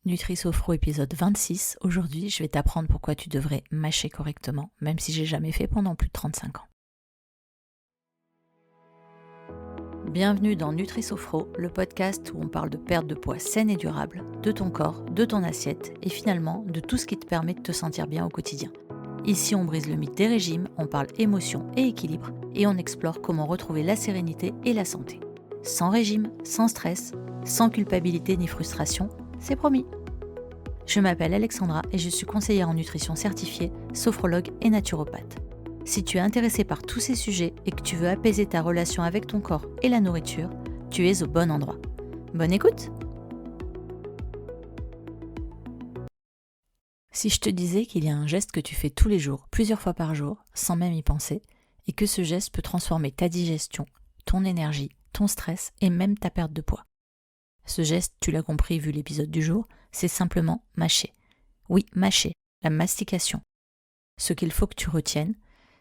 Nutri-Sophro épisode 26, aujourd'hui je vais t'apprendre pourquoi tu devrais mâcher correctement, même si j'ai jamais fait pendant plus de 35 ans. Bienvenue dans Nutri-Sophro, le podcast où on parle de perte de poids saine et durable, de ton corps, de ton assiette et finalement de tout ce qui te permet de te sentir bien au quotidien. Ici on brise le mythe des régimes, on parle émotion et équilibre et on explore comment retrouver la sérénité et la santé. Sans régime, sans stress, sans culpabilité ni frustration, c'est promis. Je m'appelle Alexandra et je suis conseillère en nutrition certifiée, sophrologue et naturopathe. Si tu es intéressé par tous ces sujets et que tu veux apaiser ta relation avec ton corps et la nourriture, tu es au bon endroit. Bonne écoute! Si je te disais qu'il y a un geste que tu fais tous les jours, plusieurs fois par jour, sans même y penser, et que ce geste peut transformer ta digestion, ton énergie, ton stress et même ta perte de poids. Ce geste, tu l'as compris vu l'épisode du jour, c'est simplement mâcher. Oui, mâcher, la mastication. Ce qu'il faut que tu retiennes,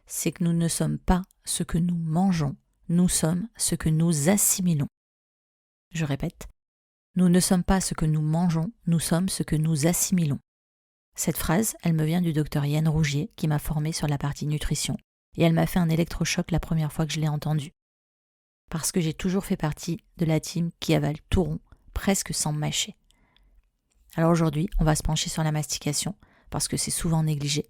c'est que nous ne sommes pas ce que nous mangeons, nous sommes ce que nous assimilons. Je répète, nous ne sommes pas ce que nous mangeons, nous sommes ce que nous assimilons. Cette phrase, elle me vient du docteur Yann Rougier qui m'a formée sur la partie nutrition et elle m'a fait un électrochoc la première fois que je l'ai entendue. Parce que j'ai toujours fait partie de la team qui avale tout rond, presque sans mâcher. Alors aujourd'hui, on va se pencher sur la mastication, parce que c'est souvent négligé,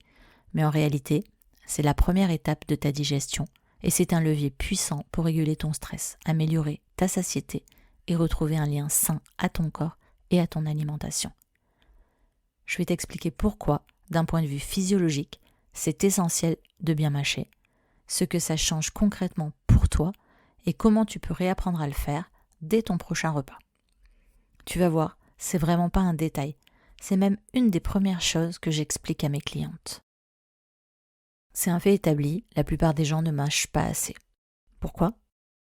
mais en réalité, c'est la première étape de ta digestion, et c'est un levier puissant pour réguler ton stress, améliorer ta satiété et retrouver un lien sain à ton corps et à ton alimentation. Je vais t'expliquer pourquoi, d'un point de vue physiologique, c'est essentiel de bien mâcher, ce que ça change concrètement pour toi, et comment tu peux réapprendre à le faire dès ton prochain repas. Tu vas voir, c'est vraiment pas un détail, c'est même une des premières choses que j'explique à mes clientes. C'est un fait établi, la plupart des gens ne mâchent pas assez. Pourquoi ?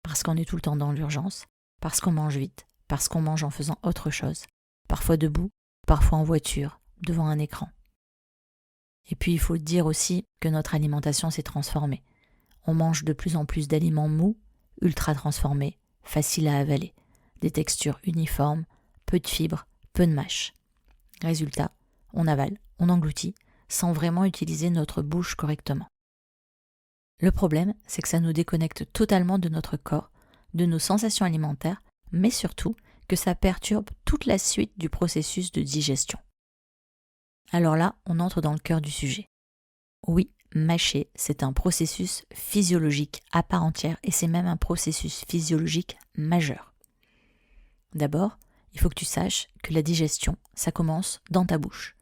Parce qu'on est tout le temps dans l'urgence, parce qu'on mange vite, parce qu'on mange en faisant autre chose, parfois debout, parfois en voiture, devant un écran. Et puis il faut dire aussi que notre alimentation s'est transformée. On mange de plus en plus d'aliments mous, ultra transformés, faciles à avaler, des textures uniformes, peu de fibres, peu de mâche. Résultat, on avale, on engloutit, sans vraiment utiliser notre bouche correctement. Le problème, c'est que ça nous déconnecte totalement de notre corps, de nos sensations alimentaires, mais surtout que ça perturbe toute la suite du processus de digestion. Alors là, on entre dans le cœur du sujet. Oui, mâcher, c'est un processus physiologique à part entière et c'est même un processus physiologique majeur. D'abord, il faut que tu saches que la digestion, ça commence dans ta bouche.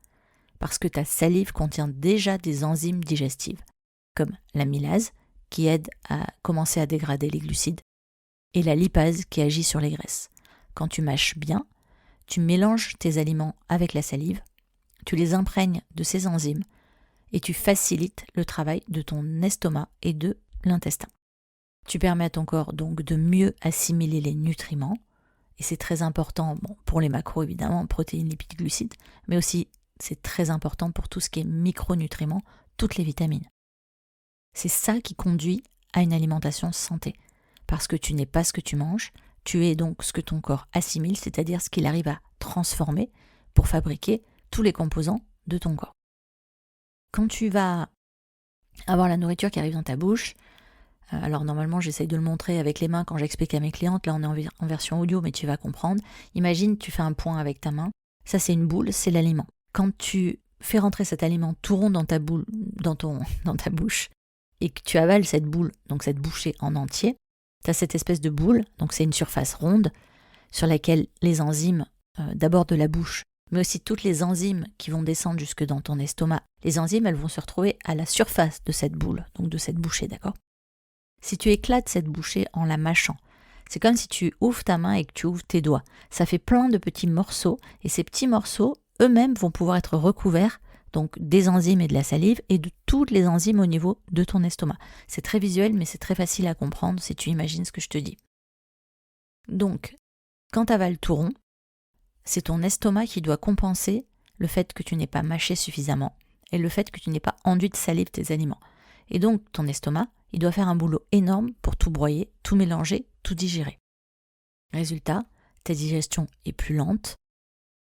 Parce que ta salive contient déjà des enzymes digestives, comme l'amylase, qui aide à commencer à dégrader les glucides, et la lipase qui agit sur les graisses. Quand tu mâches bien, tu mélanges tes aliments avec la salive, tu les imprègnes de ces enzymes, et tu facilites le travail de ton estomac et de l'intestin. Tu permets à ton corps donc de mieux assimiler les nutriments, et c'est très important pour les macros évidemment, protéines, lipides, glucides, mais aussi c'est très important pour tout ce qui est micronutriments, toutes les vitamines. C'est ça qui conduit à une alimentation santé, parce que tu n'es pas ce que tu manges, tu es donc ce que ton corps assimile, c'est-à-dire ce qu'il arrive à transformer pour fabriquer tous les composants de ton corps. Quand tu vas avoir la nourriture qui arrive dans ta bouche, alors normalement j'essaye de le montrer avec les mains quand j'explique à mes clientes, là on est en version audio mais tu vas comprendre. Imagine tu fais un point avec ta main, ça c'est une boule, c'est l'aliment. Quand tu fais rentrer cet aliment tout rond dans ta boule, dans ta bouche, et que tu avales cette boule, donc cette bouchée en entier, tu as cette espèce de boule, donc c'est une surface ronde sur laquelle les enzymes, d'abord de la bouche, mais aussi toutes les enzymes qui vont descendre jusque dans ton estomac, les enzymes elles vont se retrouver à la surface de cette boule, donc de cette bouchée, d'accord ? Si tu éclates cette bouchée en la mâchant, c'est comme si tu ouvres ta main et que tu ouvres tes doigts. Ça fait plein de petits morceaux et ces petits morceaux, eux-mêmes, vont pouvoir être recouverts donc des enzymes et de la salive et de toutes les enzymes au niveau de ton estomac. C'est très visuel mais c'est très facile à comprendre si tu imagines ce que je te dis. Donc, quand tu avales tout rond, c'est ton estomac qui doit compenser le fait que tu n'aies pas mâché suffisamment et le fait que tu n'aies pas enduit de salive tes aliments. Et donc, ton estomac, il doit faire un boulot énorme pour tout broyer, tout mélanger, tout digérer. Résultat, ta digestion est plus lente,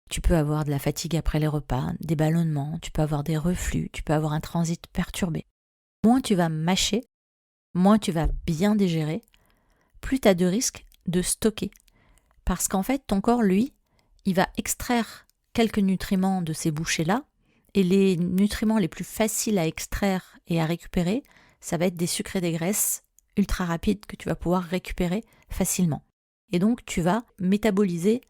Tu peux avoir de la fatigue après les repas, des ballonnements, tu peux avoir des reflux, tu peux avoir un transit perturbé. Moins tu vas mâcher, moins tu vas bien digérer, plus tu as de risques de stocker. Parce qu'en fait, ton corps, lui, il va extraire quelques nutriments de ces bouchées-là, et les nutriments les plus faciles à extraire et à récupérer, ça va être des sucres et des graisses ultra rapides que tu vas pouvoir récupérer facilement. Et donc, tu vas métaboliser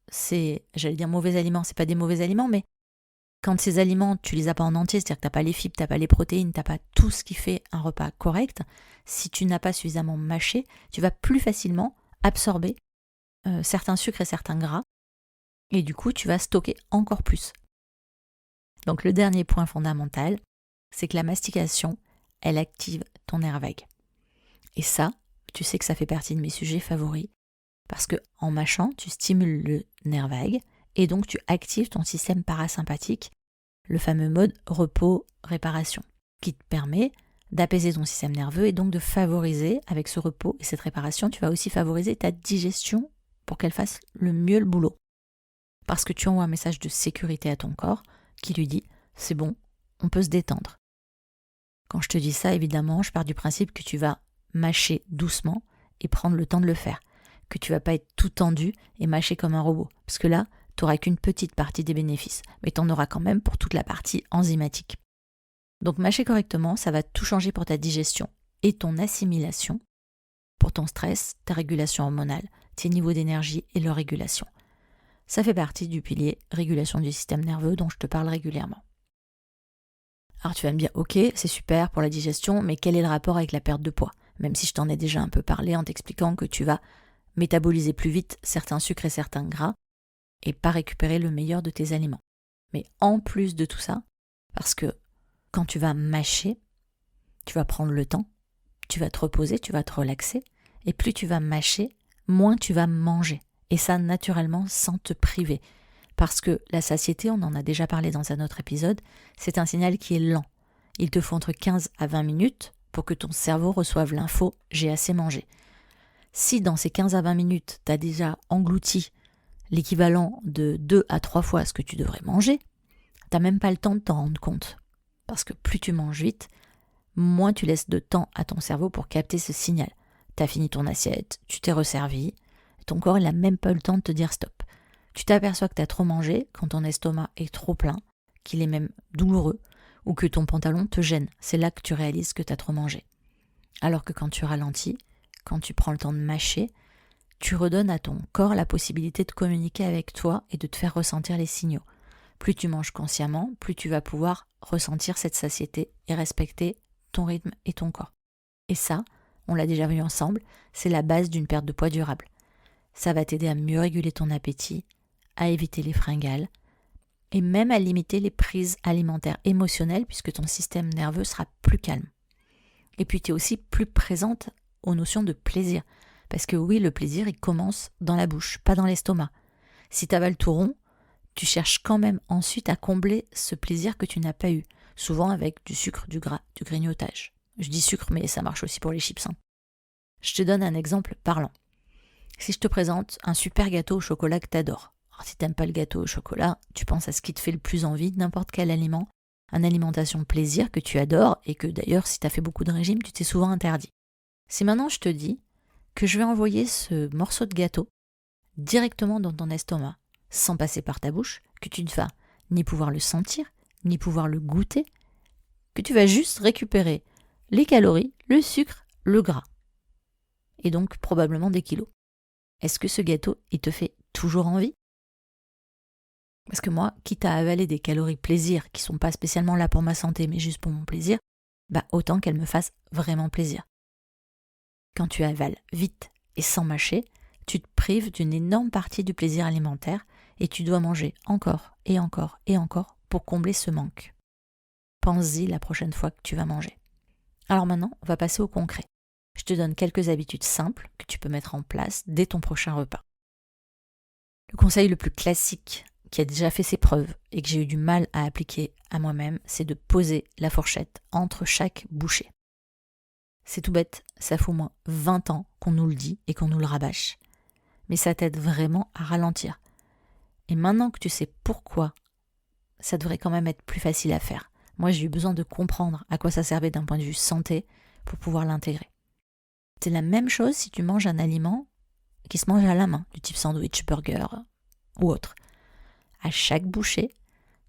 ces, j'allais dire mauvais aliments, c'est pas des mauvais aliments, mais quand ces aliments, tu les as pas en entier, c'est-à-dire que tu n'as pas les fibres, tu n'as pas les protéines, tu n'as pas tout ce qui fait un repas correct, si tu n'as pas suffisamment mâché, tu vas plus facilement absorber certains sucres et certains gras, et du coup, tu vas stocker encore plus. Donc le dernier point fondamental, c'est que la mastication, elle active ton nerf vague. Et ça, tu sais que ça fait partie de mes sujets favoris, parce que en mâchant, tu stimules le nerf vague, et donc tu actives ton système parasympathique, le fameux mode repos-réparation, qui te permet d'apaiser ton système nerveux et donc de favoriser, avec ce repos et cette réparation, tu vas aussi favoriser ta digestion pour qu'elle fasse le mieux le boulot. Parce que tu envoies un message de sécurité à ton corps qui lui dit « c'est bon, on peut se détendre ». Quand je te dis ça, évidemment, je pars du principe que tu vas mâcher doucement et prendre le temps de le faire, que tu vas pas être tout tendu et mâcher comme un robot, parce que là, tu n'auras qu'une petite partie des bénéfices, mais tu en auras quand même pour toute la partie enzymatique. Donc mâcher correctement, ça va tout changer pour ta digestion et ton assimilation, pour ton stress, ta régulation hormonale, tes niveaux d'énergie et leur régulation. Ça fait partie du pilier régulation du système nerveux dont je te parle régulièrement. Alors tu vas me dire, ok, c'est super pour la digestion, mais quel est le rapport avec la perte de poids ? Même si je t'en ai déjà un peu parlé en t'expliquant que tu vas métaboliser plus vite certains sucres et certains gras et pas récupérer le meilleur de tes aliments. Mais en plus de tout ça, parce que quand tu vas mâcher, tu vas prendre le temps, tu vas te reposer, tu vas te relaxer, et plus tu vas mâcher, moins tu vas manger. Et ça, naturellement, sans te priver. Parce que la satiété, on en a déjà parlé dans un autre épisode, c'est un signal qui est lent. Il te faut entre 15 à 20 minutes pour que ton cerveau reçoive l'info « j'ai assez mangé ». Si dans ces 15 à 20 minutes, tu as déjà englouti l'équivalent de 2 à 3 fois ce que tu devrais manger, tu n'as même pas le temps de t'en rendre compte. Parce que plus tu manges vite, moins tu laisses de temps à ton cerveau pour capter ce signal. Tu as fini ton assiette, tu t'es resservi, ton corps n'a même pas eu le temps de te dire stop. Tu t'aperçois que tu as trop mangé quand ton estomac est trop plein, qu'il est même douloureux, ou que ton pantalon te gêne. C'est là que tu réalises que tu as trop mangé. Alors que quand tu ralentis, quand tu prends le temps de mâcher, tu redonnes à ton corps la possibilité de communiquer avec toi et de te faire ressentir les signaux. Plus tu manges consciemment, plus tu vas pouvoir ressentir cette satiété et respecter ton rythme et ton corps. Et ça, on l'a déjà vu ensemble, c'est la base d'une perte de poids durable. Ça va t'aider à mieux réguler ton appétit, à éviter les fringales et même à limiter les prises alimentaires émotionnelles puisque ton système nerveux sera plus calme. Et puis tu es aussi plus présente aux notions de plaisir. Parce que oui, le plaisir, il commence dans la bouche, pas dans l'estomac. Si tu avales tout rond, tu cherches quand même ensuite à combler ce plaisir que tu n'as pas eu, souvent avec du sucre, du gras, du grignotage. Je dis sucre, mais ça marche aussi pour les chips. Je te donne un exemple parlant. Si je te présente un super gâteau au chocolat que tu adores, alors si tu n'aimes pas le gâteau au chocolat, tu penses à ce qui te fait le plus envie, n'importe quel aliment, une alimentation plaisir que tu adores et que d'ailleurs, si tu as fait beaucoup de régime, tu t'es souvent interdit. Si maintenant je te dis que je vais envoyer ce morceau de gâteau directement dans ton estomac, sans passer par ta bouche, que tu ne vas ni pouvoir le sentir, ni pouvoir le goûter, que tu vas juste récupérer les calories, le sucre, le gras, et donc probablement des kilos. Est-ce que ce gâteau, il te fait toujours envie ? Parce que moi, quitte à avaler des calories plaisir qui sont pas spécialement là pour ma santé, mais juste pour mon plaisir, autant qu'elles me fassent vraiment plaisir. Quand tu avales vite et sans mâcher, tu te prives d'une énorme partie du plaisir alimentaire et tu dois manger encore et encore et encore pour combler ce manque. Pense-y la prochaine fois que tu vas manger. Alors maintenant, on va passer au concret. Je te donne quelques habitudes simples que tu peux mettre en place dès ton prochain repas. Le conseil le plus classique qui a déjà fait ses preuves et que j'ai eu du mal à appliquer à moi-même, c'est de poser la fourchette entre chaque bouchée. C'est tout bête, ça fait au moins 20 ans qu'on nous le dit et qu'on nous le rabâche. Mais ça t'aide vraiment à ralentir. Et maintenant que tu sais pourquoi, ça devrait quand même être plus facile à faire. Moi, j'ai eu besoin de comprendre à quoi ça servait d'un point de vue santé pour pouvoir l'intégrer. C'est la même chose si tu manges un aliment qui se mange à la main, du type sandwich, burger ou autre. À chaque bouchée,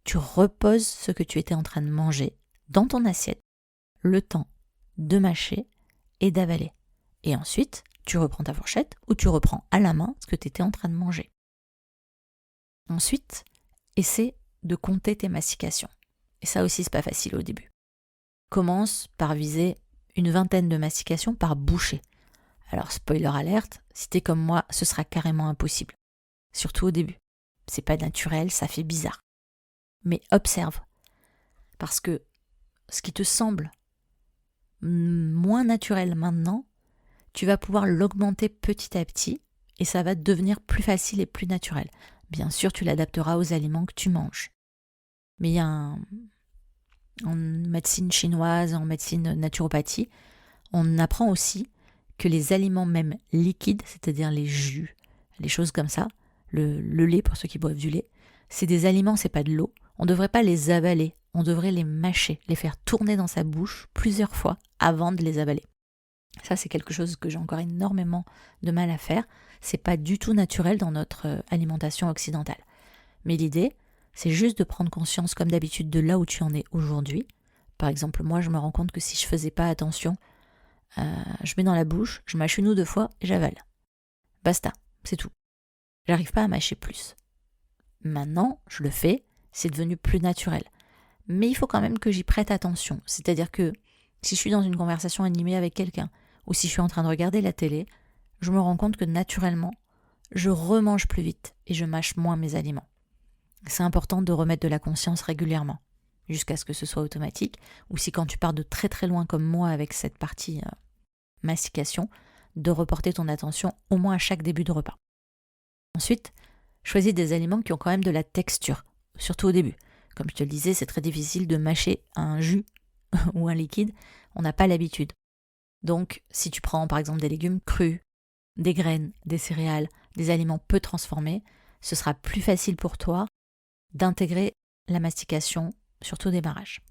tu reposes ce que tu étais en train de manger dans ton assiette, le temps de mâcher et d'avaler. Et ensuite, tu reprends ta fourchette ou tu reprends à la main ce que tu étais en train de manger. Ensuite, essaie de compter tes mastications. Et ça aussi, c'est pas facile au début. Commence par viser une 20aine de mastications par bouchée. Alors, spoiler alerte, si t'es comme moi, ce sera carrément impossible. Surtout au début. C'est pas naturel, ça fait bizarre. Mais observe. Parce que ce qui te semble moins naturel maintenant, tu vas pouvoir l'augmenter petit à petit et ça va devenir plus facile et plus naturel. Bien sûr, tu l'adapteras aux aliments que tu manges. Mais il y a en médecine chinoise, en médecine naturopathie, on apprend aussi que les aliments même liquides, c'est-à-dire les jus, les choses comme ça, le lait pour ceux qui boivent du lait, c'est des aliments, c'est pas de l'eau. On ne devrait pas les avaler, on devrait les mâcher, les faire tourner dans sa bouche plusieurs fois avant de les avaler. Ça, c'est quelque chose que j'ai encore énormément de mal à faire. C'est pas du tout naturel dans notre alimentation occidentale. Mais l'idée, c'est juste de prendre conscience, comme d'habitude, de là où tu en es aujourd'hui. Par exemple, moi, je me rends compte que si je faisais pas attention, je mets dans la bouche, je mâche 1 ou 2 fois et j'avale. Basta, c'est tout. J'arrive pas à mâcher plus. Maintenant, je le fais, c'est devenu plus naturel. Mais il faut quand même que j'y prête attention. C'est-à-dire que si je suis dans une conversation animée avec quelqu'un, ou si je suis en train de regarder la télé, je me rends compte que naturellement, je remange plus vite et je mâche moins mes aliments. C'est important de remettre de la conscience régulièrement, jusqu'à ce que ce soit automatique, ou si quand tu pars de très très loin comme moi avec cette partie mastication, de reporter ton attention au moins à chaque début de repas. Ensuite, choisis des aliments qui ont quand même de la texture, surtout au début. Comme je te le disais, c'est très difficile de mâcher un jus ou un liquide, on n'a pas l'habitude. Donc, si tu prends par exemple des légumes crus, des graines, des céréales, des aliments peu transformés, ce sera plus facile pour toi d'intégrer la mastication, surtout au démarrage.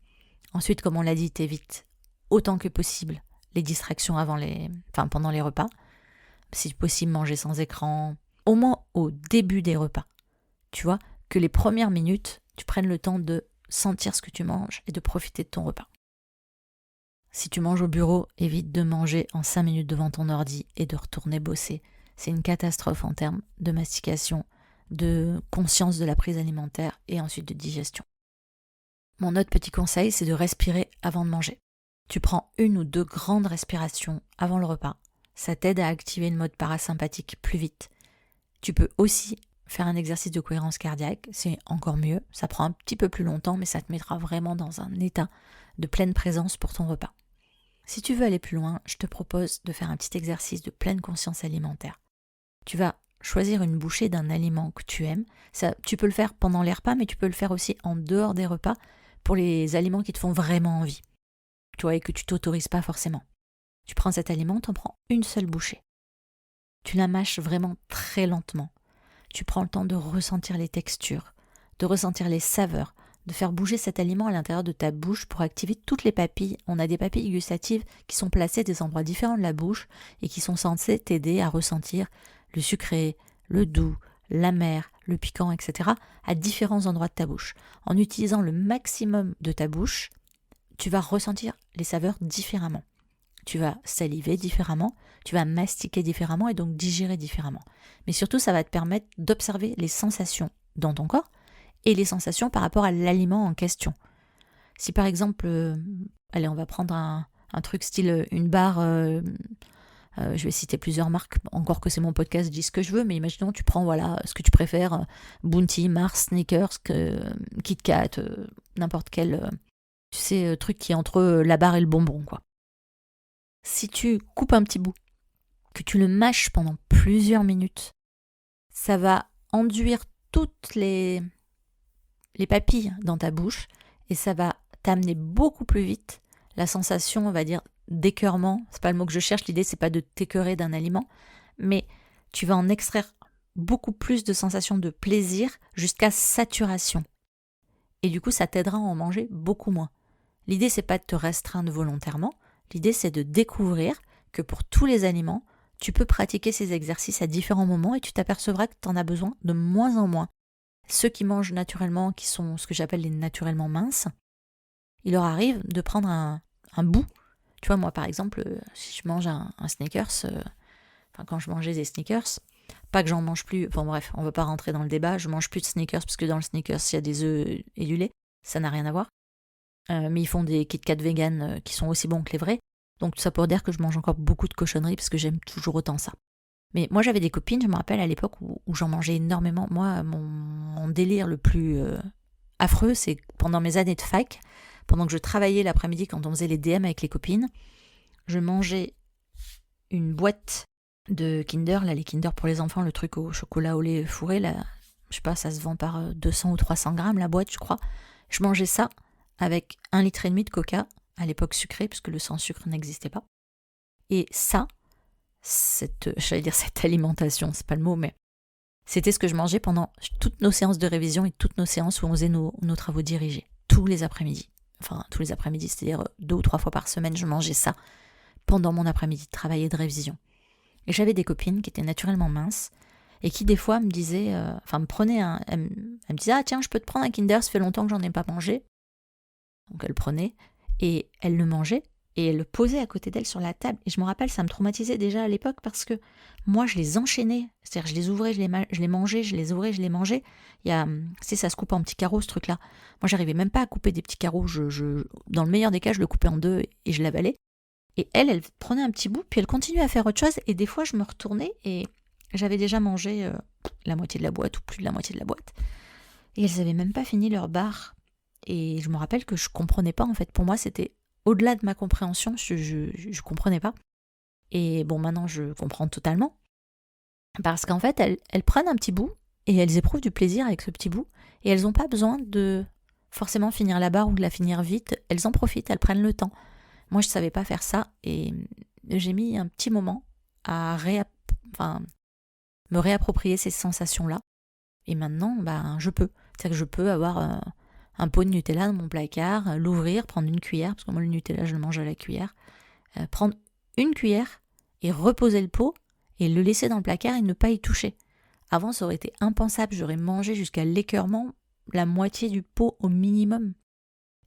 Ensuite, comme on l'a dit, t'évites autant que possible les distractions pendant les repas. Si possible, manger sans écran, au moins au début des repas. Tu vois, que les premières minutes, tu prennes le temps de sentir ce que tu manges et de profiter de ton repas. Si tu manges au bureau, évite de manger en 5 minutes devant ton ordi et de retourner bosser. C'est une catastrophe en termes de mastication, de conscience de la prise alimentaire et ensuite de digestion. Mon autre petit conseil, c'est de respirer avant de manger. Tu prends 1 ou 2 grandes respirations avant le repas. Ça t'aide à activer le mode parasympathique plus vite. Tu peux aussi faire un exercice de cohérence cardiaque, c'est encore mieux. Ça prend un petit peu plus longtemps, mais ça te mettra vraiment dans un état de pleine présence pour ton repas. Si tu veux aller plus loin, je te propose de faire un petit exercice de pleine conscience alimentaire. Tu vas choisir une bouchée d'un aliment que tu aimes. Ça, tu peux le faire pendant les repas, mais tu peux le faire aussi en dehors des repas pour les aliments qui te font vraiment envie. Tu vois, et que tu t'autorises pas forcément. Tu prends cet aliment, tu en prends une seule bouchée. Tu la mâches vraiment très lentement. Tu prends le temps de ressentir les textures, de ressentir les saveurs, de faire bouger cet aliment à l'intérieur de ta bouche pour activer toutes les papilles. On a des papilles gustatives qui sont placées à des endroits différents de la bouche et qui sont censées t'aider à ressentir le sucré, le doux, l'amer, le piquant, etc. à différents endroits de ta bouche. En utilisant le maximum de ta bouche, tu vas ressentir les saveurs différemment. Tu vas saliver différemment, tu vas mastiquer différemment et donc digérer différemment. Mais surtout, ça va te permettre d'observer les sensations dans ton corps et les sensations par rapport à l'aliment en question. Si par exemple, allez, on va prendre un truc style une barre, je vais citer plusieurs marques, encore que c'est mon podcast, je dis ce que je veux, mais imaginons tu prends ce que tu préfères, Bounty, Mars, Snickers, Kit Kat, n'importe quel truc qui est entre la barre et le bonbon, quoi. Si tu coupes un petit bout, que tu le mâches pendant plusieurs minutes, ça va enduire toutes les papilles dans ta bouche et ça va t'amener beaucoup plus vite la sensation, on va dire, d'écœurement. C'est pas le mot que je cherche, l'idée c'est pas de t'écœurer d'un aliment, mais tu vas en extraire beaucoup plus de sensations de plaisir jusqu'à saturation. Et du coup, ça t'aidera à en manger beaucoup moins. L'idée, c'est pas de te restreindre volontairement. L'idée, c'est de découvrir que pour tous les aliments, tu peux pratiquer ces exercices à différents moments et tu t'apercevras que tu en as besoin de moins en moins. Ceux qui mangent naturellement, qui sont ce que j'appelle les naturellement minces, il leur arrive de prendre un bout. Tu vois, moi, par exemple, si je mange un Snickers, quand je mangeais des Snickers, pas que j'en mange plus, enfin bref, on ne va pas rentrer dans le débat, je mange plus de Snickers parce que dans le Snickers, il y a des œufs et du lait, ça n'a rien à voir. Mais ils font des Kit Kat vegan qui sont aussi bons que les vrais. Donc tout ça pour dire que je mange encore beaucoup de cochonneries parce que j'aime toujours autant ça. Mais moi j'avais des copines, je me rappelle à l'époque où j'en mangeais énormément. Moi, mon délire le plus affreux, c'est pendant mes années de fac, pendant que je travaillais l'après-midi quand on faisait les DM avec les copines, je mangeais une boîte de Kinder, là les Kinder pour les enfants, le truc au chocolat au lait fourré, là, je sais pas, ça se vend par 200 ou 300 grammes la boîte, je crois. Je mangeais ça avec 1,5 litre de coca, à l'époque sucré, puisque le sans sucre n'existait pas. Et ça, cette alimentation, c'est pas le mot, mais c'était ce que je mangeais pendant toutes nos séances de révision et toutes nos séances où on faisait nos travaux dirigés, tous les après-midi. Enfin, tous les après-midi, c'est-à-dire 2 ou 3 fois par semaine, je mangeais ça pendant mon après-midi de travail et de révision. Et j'avais des copines qui étaient naturellement minces et qui des fois me disaient, me prenaient elle me disait, ah tiens, je peux te prendre un Kinder, ça fait longtemps que j'en ai pas mangé. Donc elle prenait et elle le mangeait et elle le posait à côté d'elle sur la table. Et je me rappelle, ça me traumatisait déjà à l'époque parce que moi, je les enchaînais. C'est-à-dire, je les ouvrais, je les mangeais, je les ouvrais, je les mangeais. Ça se coupe en petits carreaux, ce truc-là. Moi, j'arrivais même pas à couper des petits carreaux. Dans le meilleur des cas, je le coupais en deux et je l'avalais. Et elle prenait un petit bout, puis elle continuait à faire autre chose. Et des fois, je me retournais et j'avais déjà mangé la moitié de la boîte ou plus de la moitié de la boîte. Et elles n'avaient même pas fini leur bar. Et je me rappelle que je comprenais pas, en fait. Pour moi, c'était au-delà de ma compréhension, je comprenais pas. Et bon, maintenant, je comprends totalement. Parce qu'en fait, elles prennent un petit bout et elles éprouvent du plaisir avec ce petit bout. Et elles n'ont pas besoin de forcément finir la barre ou de la finir vite. Elles en profitent, elles prennent le temps. Moi, je ne savais pas faire ça et j'ai mis un petit moment à me réapproprier ces sensations-là. Et maintenant, je peux. C'est-à-dire que je peux avoir un pot de Nutella dans mon placard, l'ouvrir, prendre une cuillère, parce que moi le Nutella je le mange à la cuillère, prendre une cuillère et reposer le pot et le laisser dans le placard et ne pas y toucher. Avant ça aurait été impensable, j'aurais mangé jusqu'à l'écœurement la moitié du pot au minimum.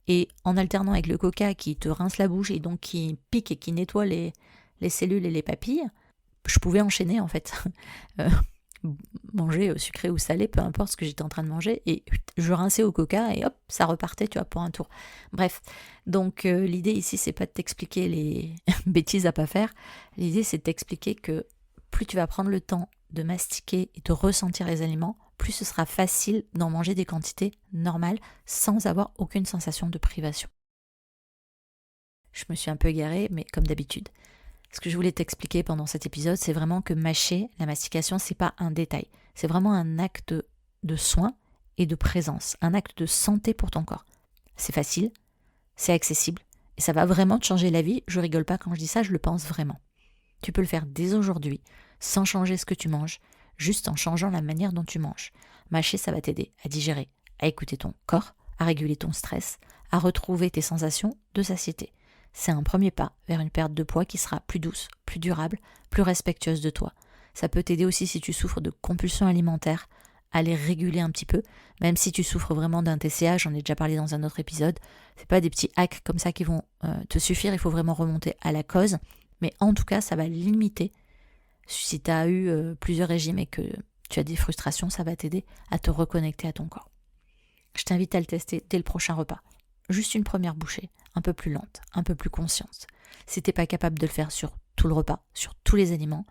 Et en alternant avec le coca qui te rince la bouche et donc qui pique et qui nettoie les cellules et les papilles, je pouvais enchaîner en fait. Manger sucré ou salé, peu importe ce que j'étais en train de manger, et je rinçais au coca et hop, ça repartait, tu vois, pour un tour. Bref, donc l'idée ici, c'est pas de t'expliquer les bêtises à pas faire, l'idée c'est de t'expliquer que plus tu vas prendre le temps de mastiquer et de ressentir les aliments, plus ce sera facile d'en manger des quantités normales sans avoir aucune sensation de privation. Je me suis un peu égarée, mais comme d'habitude. Ce que je voulais t'expliquer pendant cet épisode, c'est vraiment que mâcher, la mastication, c'est pas un détail. C'est vraiment un acte de soin et de présence, un acte de santé pour ton corps. C'est facile, c'est accessible, et ça va vraiment te changer la vie. Je rigole pas quand je dis ça, je le pense vraiment. Tu peux le faire dès aujourd'hui, sans changer ce que tu manges, juste en changeant la manière dont tu manges. Mâcher, ça va t'aider à digérer, à écouter ton corps, à réguler ton stress, à retrouver tes sensations de satiété. C'est un premier pas vers une perte de poids qui sera plus douce, plus durable, plus respectueuse de toi. Ça peut t'aider aussi si tu souffres de compulsions alimentaires, à les réguler un petit peu, même si tu souffres vraiment d'un TCA, j'en ai déjà parlé dans un autre épisode. C'est pas des petits hacks comme ça qui vont te suffire, il faut vraiment remonter à la cause, mais en tout cas ça va limiter. Si tu as eu plusieurs régimes et que tu as des frustrations, ça va t'aider à te reconnecter à ton corps. Je t'invite à le tester dès le prochain repas. Juste une première bouchée, un peu plus lente, un peu plus consciente. Si t'es pas capable de le faire sur tout le repas, sur tous les aliments,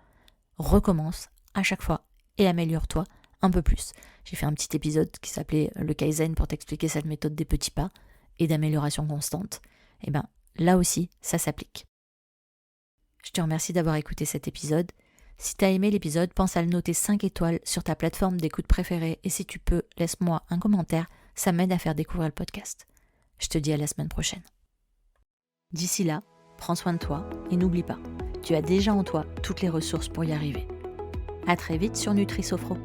recommence à chaque fois et améliore-toi un peu plus. J'ai fait un petit épisode qui s'appelait le Kaizen pour t'expliquer cette méthode des petits pas et d'amélioration constante. Et là aussi, ça s'applique. Je te remercie d'avoir écouté cet épisode. Si t'as aimé l'épisode, pense à le noter 5 étoiles sur ta plateforme d'écoute préférée et si tu peux, laisse-moi un commentaire, ça m'aide à faire découvrir le podcast. Je te dis à la semaine prochaine. D'ici là, prends soin de toi et n'oublie pas, tu as déjà en toi toutes les ressources pour y arriver. À très vite sur Nutri Sophro.